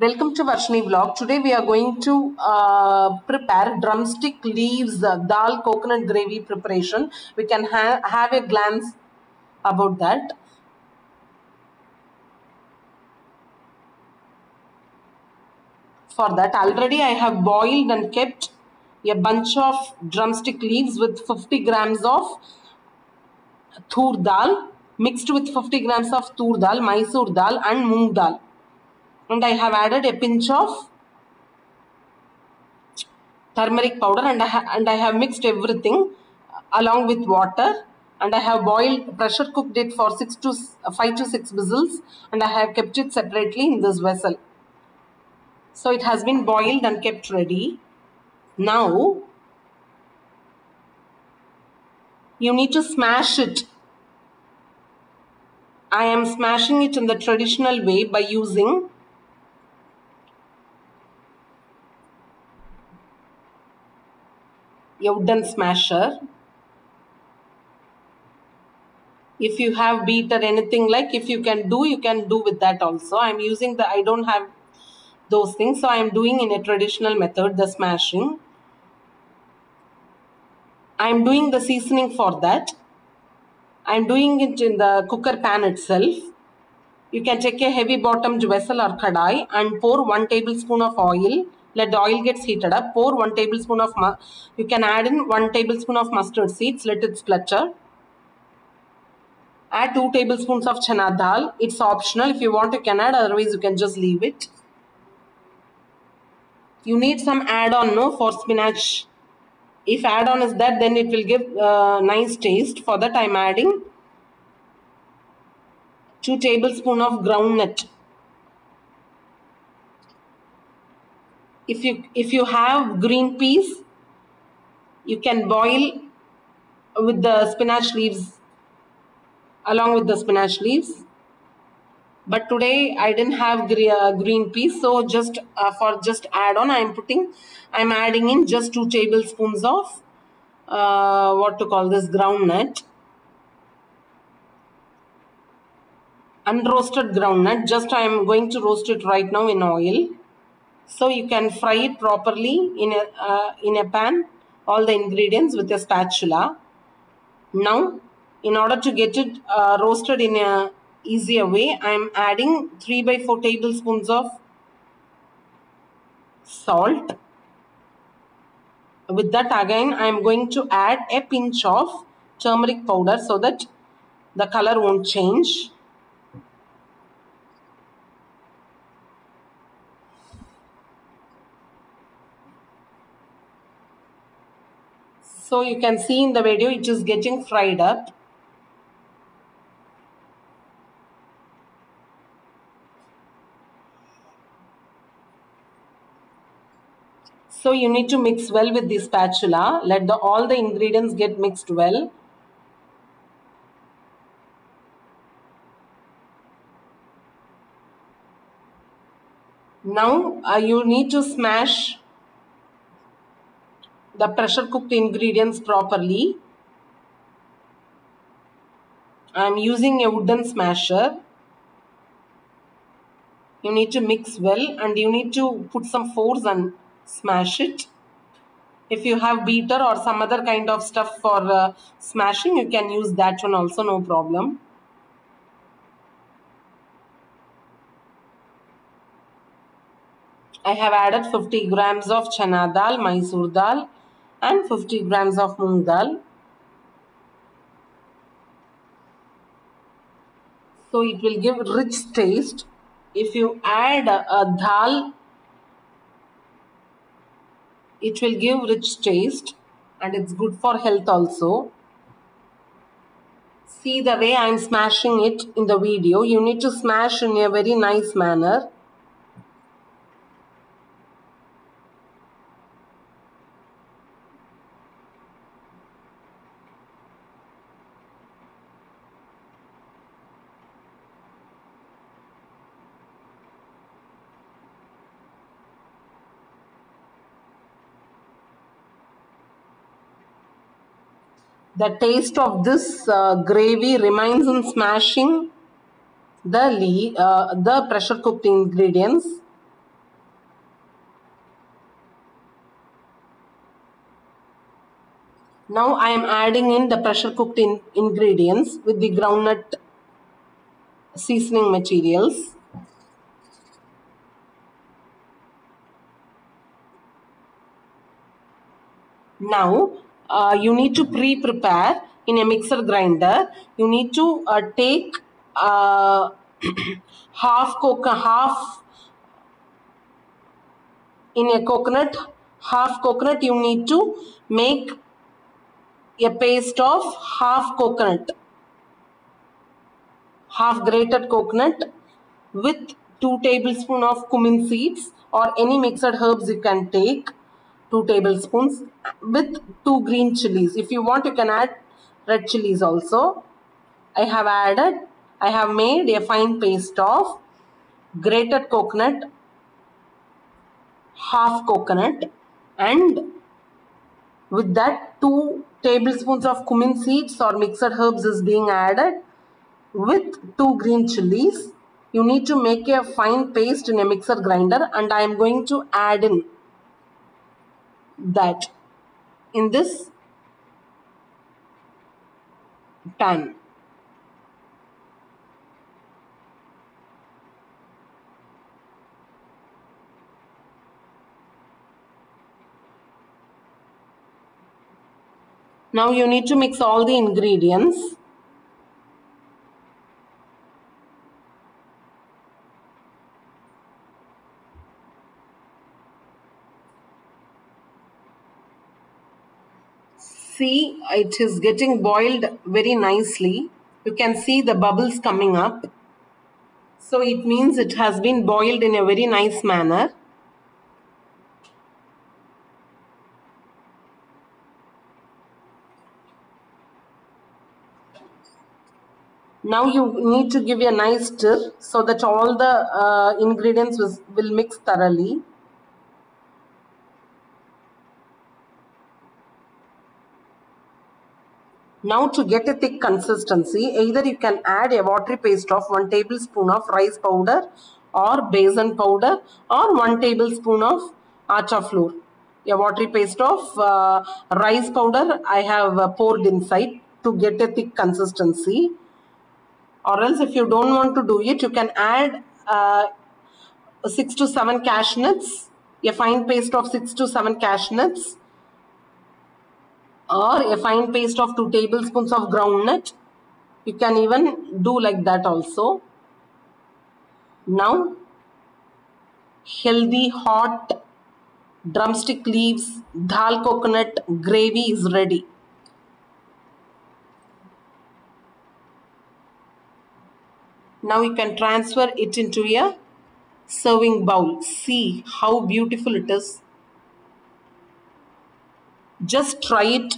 Welcome to Varshini vlog. Today we are going to prepare drumstick leaves dal coconut gravy preparation. We can have a glance about that. For that, already I have boiled and kept a bunch of drumstick leaves with 50 grams of tur dal mixed with 50 grams of tur dal, Mysore dal and moong dal. And I have added a pinch of turmeric powder and I have mixed everything along with water, and I have pressure cooked it for 5 to 6 whistles, and I have kept it separately in this vessel. So it has been boiled and kept ready. Now you need to smash it. I am smashing it in the traditional way by using a wooden smasher. If you have beat or anything, like if you can do with that also. I am using I don't have those things, so I am doing in a traditional method, the smashing. I am doing the seasoning for that. I am doing it in the cooker pan itself. You can take a heavy bottomed vessel or kadai and pour 1 tablespoon of oil. Let the oil gets heated up. Pour 1 tablespoon of, you can add in 1 tablespoon of mustard seeds. Let it splutter. Add 2 tablespoons of chana dal. It's optional. If you want, you can add. Otherwise, you can just leave it. You need some add-on, no, for spinach. If add-on is that, then it will give nice taste. For that, I am adding 2 tablespoons of groundnut. If you have green peas, you can boil with the spinach leaves, along with the spinach leaves. But today I didn't have green peas, so just for add-on, I'm adding in just 2 tablespoons of groundnut, unroasted groundnut. Just I am going to roast it right now in oil, so you can fry it properly in a pan. All the ingredients with a spatula. Now, in order to get it roasted in a easier way, I am adding 3/4 tablespoons of salt. With that, again, I am going to add a pinch of turmeric powder so that the color won't change. So you can see in the video, it is getting fried up. So you need to mix well with the spatula. Let all the ingredients get mixed well. Now you need to smash the pressure cooked ingredients properly. I am using a wooden smasher. You need to mix well and you need to put some force and smash it. If you have beater or some other kind of stuff for smashing, you can use that one also, no problem. I have added 50 grams of chana dal, Mysore dal and 50 grams of moong dal. So it will give rich taste. If you add a dal, it will give rich taste and it's good for health also. See the way I am smashing it in the video. You need to smash in a very nice manner. The taste of this gravy remains in smashing the pressure cooked ingredients. Now I am adding in the pressure cooked ingredients with the groundnut seasoning materials. Now you need to pre-prepare in a mixer grinder. You need to take half in a coconut, half coconut. You need to make a paste of half coconut, half grated coconut with 2 tablespoons of cumin seeds or any mixed herbs you can take, 2 tablespoons, with 2 green chilies. If you want, you can add red chilies also. I have made a fine paste of grated coconut, half coconut, and with that 2 tablespoons of cumin seeds or mixed herbs is being added with 2 green chilies. You need to make a fine paste in a mixer grinder, and I am going to add in that in this pan. Now you need to mix all the ingredients. See, it is getting boiled very nicely. You can see the bubbles coming up. So it means it has been boiled in a very nice manner. Now you need to give a nice stir so that all the ingredients will mix thoroughly. Now to get a thick consistency, either you can add a watery paste of 1 tablespoon of rice powder or besan powder or 1 tablespoon of acha flour. A watery paste of rice powder I have poured inside to get a thick consistency. Or else if you don't want to do it, you can add 6 to 7 cashew nuts, a fine paste of 6 to 7 cashew nuts, or a fine paste of 2 tablespoons of groundnut. You can even do like that also. Now, healthy hot drumstick leaves dal coconut gravy is ready. Now you can transfer it into a serving bowl. See how beautiful it is. Just try it,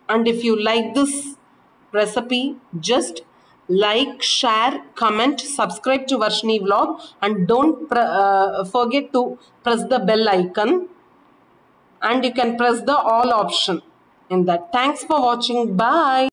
and if you like this recipe, just like, share, comment, subscribe to Varshini Vlog, and don't forget to press the bell icon, and you can press the all option in that. Thanks for watching. Bye.